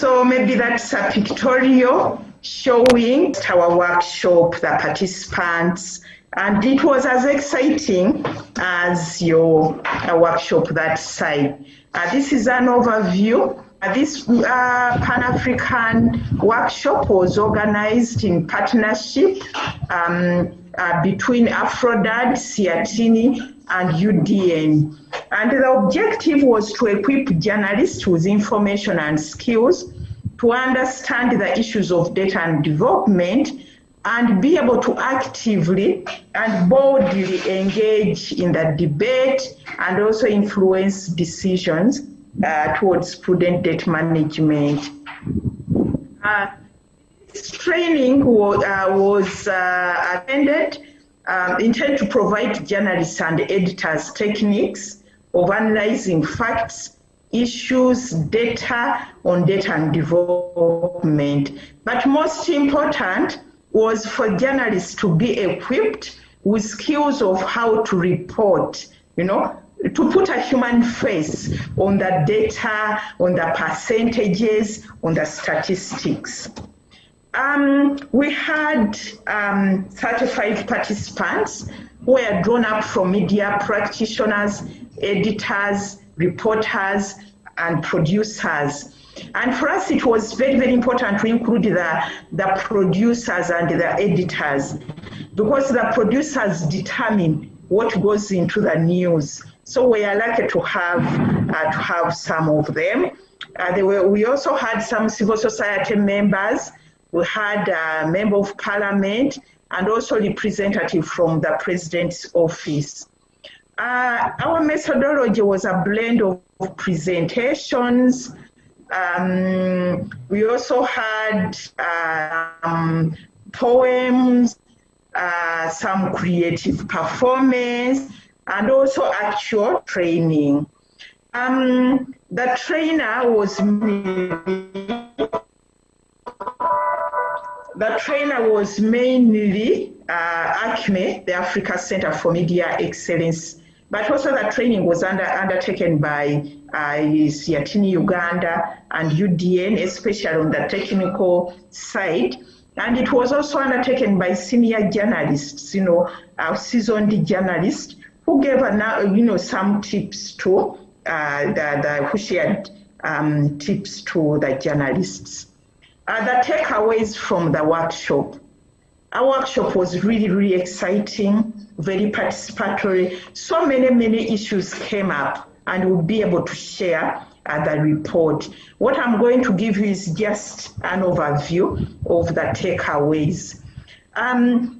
So maybe that's a pictorial showing our workshop, the participants, and it was as exciting as your workshop that side. This is an overview. This Pan-African workshop was organized in partnership between Afrodad, Siatini, and UDN. And the objective was to equip journalists with information and skills to understand the issues of data and development and be able to actively and boldly engage in the debate and also influence decisions towards prudent debt management. This training was attended intended to provide journalists and editors techniques of analyzing facts, issues, data on data and development. But most important was for journalists to be equipped with skills of how to report, to put a human face on the data, on the percentages, on the statistics. We had 35 participants who were drawn up from media practitioners, editors, reporters, and producers. And for us, it was very, very important to include the producers and the editors, because the producers determine what goes into the news. So we are lucky to have some of them. We also had some civil society members. We had a member of parliament and also representative from the president's office. Our methodology was a blend of presentations. We also had poems, some creative performance, and also actual training. The trainer was mainly ACME, the Africa Center for Media Excellence, but also the training was undertaken by Siatini Uganda and UDN, especially on the technical side. And it was also undertaken by senior journalists, our seasoned journalists, who gave some tips to who shared tips to the journalists. The takeaways from the workshop. Our workshop was really, really exciting, very participatory. So many issues came up, and we'll be able to share the report. What I'm going to give you is just an overview of the takeaways.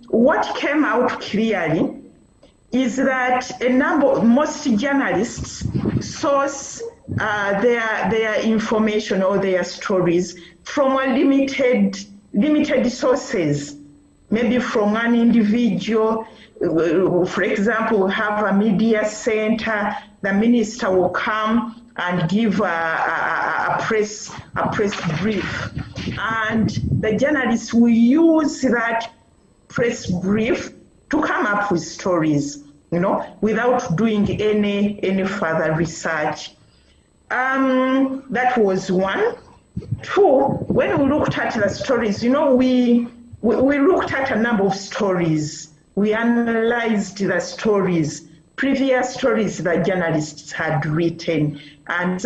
What came out clearly is that most journalists source their information or their stories from a limited sources, maybe from an individual. For example, we have a media center, the minister will come and give a press brief, and the journalists will use that press brief to come up with stories, without doing any further research. That was one. Two, when we looked at the stories, we looked at a number of stories. We analyzed the stories, previous stories that journalists had written, and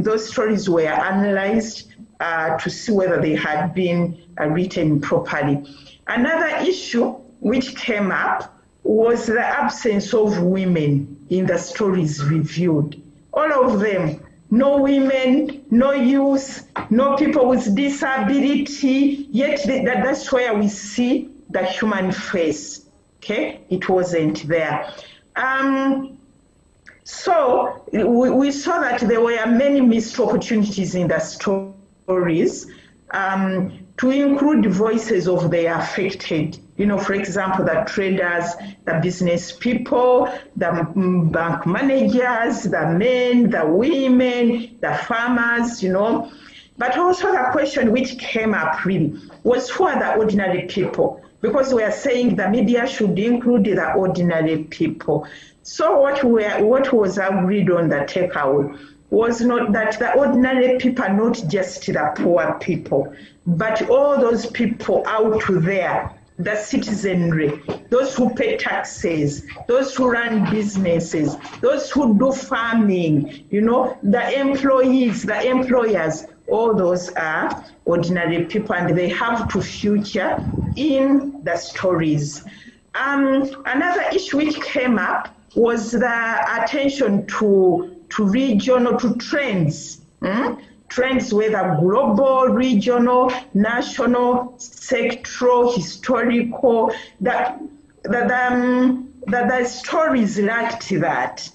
those stories were analyzed to see whether they had been written properly. Another issue which came up was the absence of women in the stories reviewed. All of them. No women, no youth, no people with disability, yet that's where we see the human face, okay? It wasn't there. So we saw that there were many missed opportunities in the stories to include voices of the affected. For example, the traders, the business people, the bank managers, the men, the women, the farmers, But also the question which came up really was who are the ordinary people? Because we are saying the media should include the ordinary people. So what was agreed on the takeaway was not that the ordinary people, not just the poor people, but all those people out there, the citizenry, those who pay taxes, those who run businesses, those who do farming, the employees, the employers, all those are ordinary people, and they have to feature in the stories. Another issue which came up was the attention to regional, to trends. Trends, whether global, regional, national, sectoral, historical, that the stories lacked that.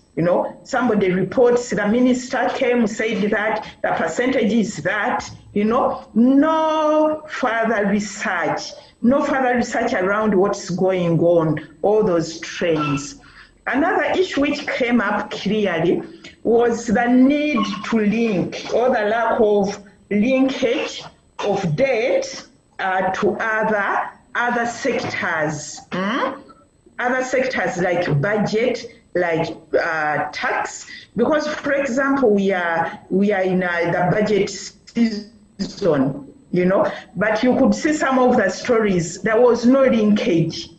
Somebody reports the minister came, said that, the percentage is that, no further research around what's going on, all those trends. Another issue which came up clearly was the need to link, or the lack of linkage of debt to other sectors. Other sectors like budget, like tax, because, for example, we are in the budget season, but you could see some of the stories, there was no linkage.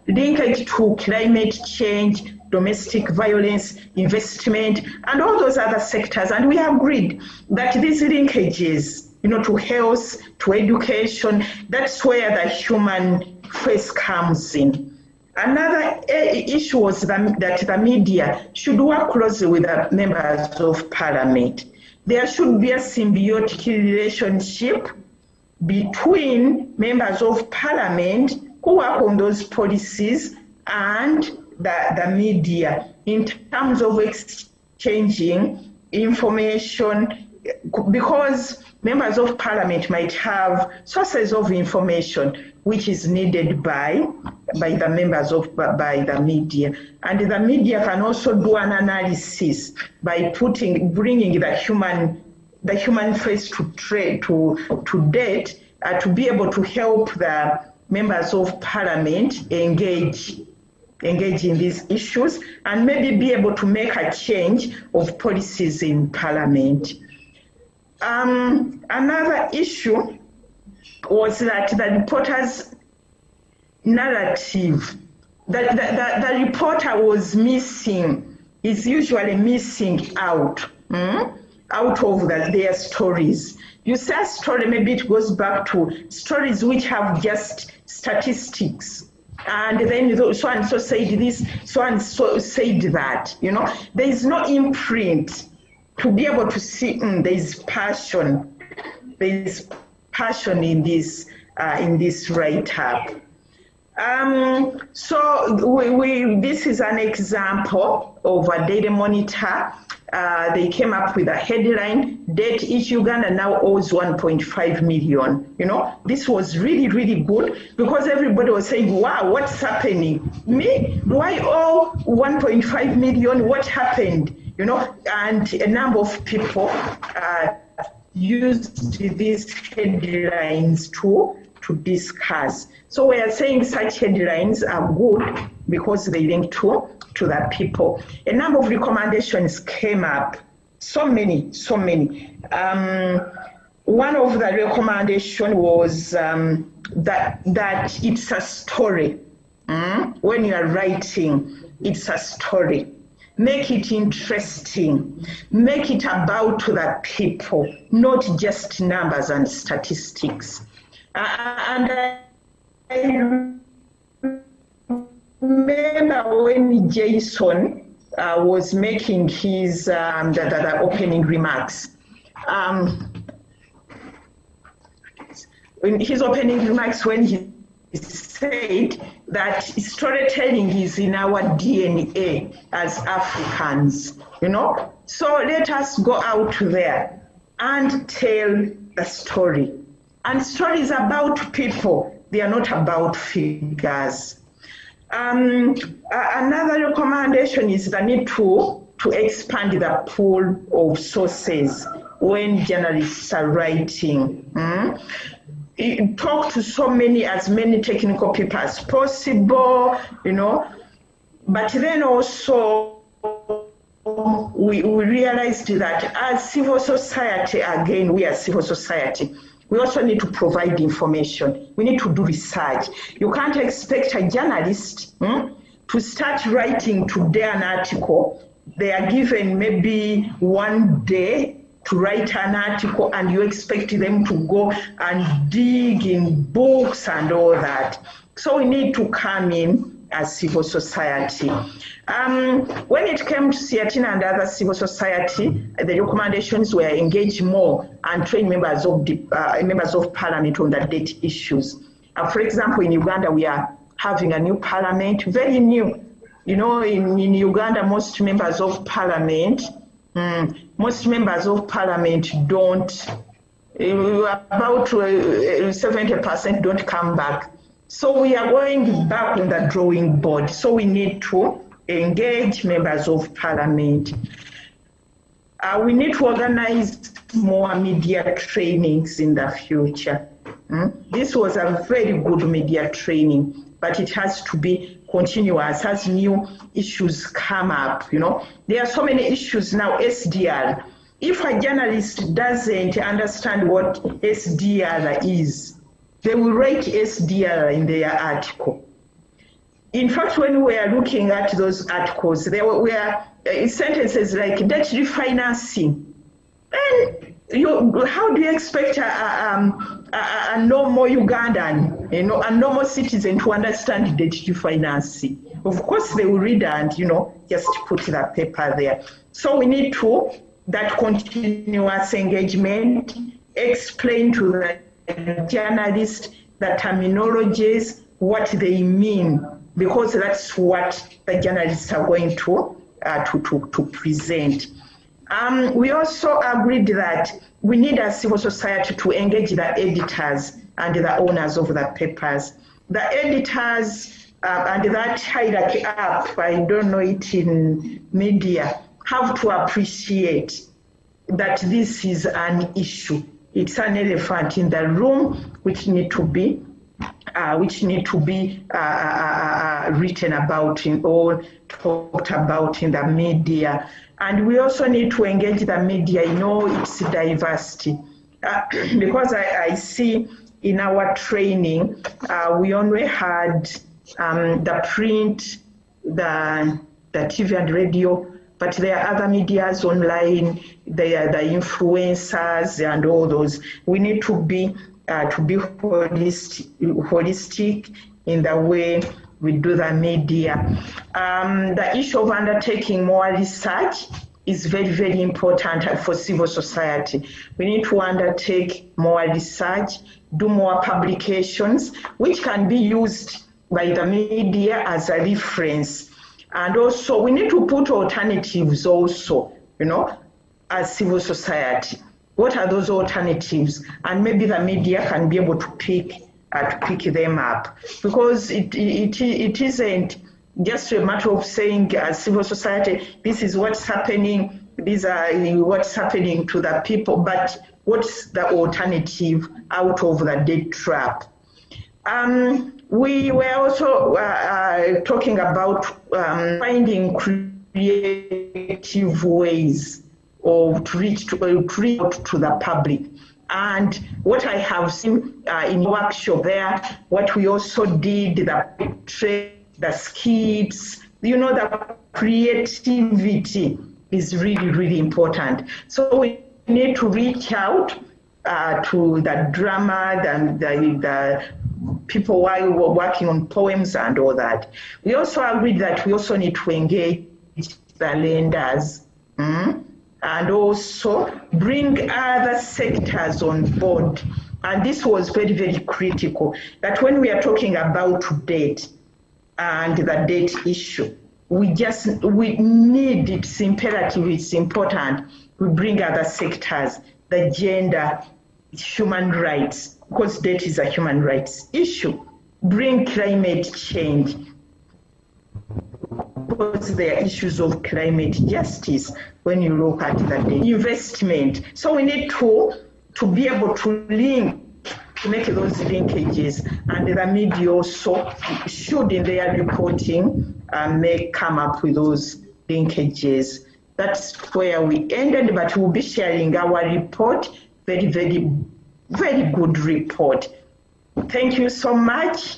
Linkage to climate change, domestic violence, investment, and all those other sectors. And we agreed that these linkages, to health, to education, that's where the human face comes in. Another issue was that the media should work closely with the members of parliament. There should be a symbiotic relationship between members of parliament who work on those policies and the media in terms of exchanging information, because members of parliament might have sources of information which is needed by the members by the media, and the media can also do an analysis by bringing the human face to date to be able to help the members of parliament engage in these issues and maybe be able to make a change of policies in parliament. Another issue was that the reporter's narrative, that the reporter was missing, is usually missing out of their stories. You say a story, maybe it goes back to stories which have just statistics. And then so and so said this, so and so said that. There is no imprint to be able to see there is passion. There is passion in this write-up. So this is an example of a Daily Monitor. They came up with a headline, debt each Uganda now owes 1.5 million. This was really, really good because everybody was saying, wow, what's happening? Me? Do I owe 1.5 million? What happened? And a number of people used these headlines to discuss. So we are saying such headlines are good because they link to the people. A number of recommendations came up, so many. One of the recommendations was that it's a story. When you are writing, it's a story. Make it interesting. Make it about the people, not just numbers and statistics. And I remember when Jason was making his the opening remarks. In his opening remarks, when he said that storytelling is in our DNA as Africans, So let us go out there and tell the story. And stories about people, they are not about figures. Another recommendation is the need to expand the pool of sources when journalists are writing. Talk to as many technical people as possible, but then also know, we realized that as civil society, again, we as civil society, we also need to provide information. We need to do research. You can't expect a journalist to start writing today an article. They are given maybe one day to write an article, and you expect them to go and dig in books and all that. So we need to come in as civil society. When it came to Siatina and other civil society, the recommendations were engage more and train members of parliament on the date issues. For example, in Uganda, we are having a new parliament, very new. You know, in Uganda, most members of parliament don't, about 70% don't come back. So we are going back on the drawing board. So we need to engage members of parliament. We need to organize more media trainings in the future. This was a very good media training, but it has to be continuous as new issues come up. You know, there are so many issues now. SDR. If a journalist doesn't understand what SDR is, they will write SDR in their article. In fact, when we are looking at those articles, there were sentences like debt refinancing. And how do you expect a normal Ugandan, you know, a normal citizen to understand debt refinancing? Of course, they will read and, you know, just put the paper there. So we need to, that continuous engagement, explain to the journalists the terminologies, what they mean, because that's what the journalists are going to present. We also agreed that we need a civil society to engage the editors and the owners of the papers. The editors and that hierarchy up, I don't know it in media, have to appreciate that this is an issue. It's an elephant in the room which need to be written about or talked about in the media. And we also need to engage the media in all its diversity. Because I see in our training, we only had the print, the TV and radio, but there are other medias online, there are the influencers and all those. We need to be holistic in the way we do the media. The issue of undertaking more research is very, very important for civil society. We need to undertake more research, do more publications, which can be used by the media as a reference. And also, we need to put alternatives also, you know, as civil society. What are those alternatives? And maybe the media can be able to pick them up. Because it isn't just a matter of saying as civil society, this is what's happening, these are what's happening to the people, but what's the alternative out of the debt trap? We were also talking about finding creative ways of to reach out to the public. And what I have seen in workshop there, what we also did, the skits, you know, the creativity is really, really important. So we need to reach out to the drama, the people who are working on poems and all that. We also agreed that we also need to engage the lenders and also bring other sectors on board. And this was very, very critical, that when we are talking about debt and the debt issue, we need, it's imperative, it's important, we bring other sectors, the gender, human rights, because debt is a human rights issue. Bring climate change, because there are issues of climate justice when you look at the debt. Investment. So we need to be able to link, to make those linkages, and the media also should in their reporting come up with those linkages. That's where we ended, but we'll be sharing our report, very, very, very good report. Thank you so much.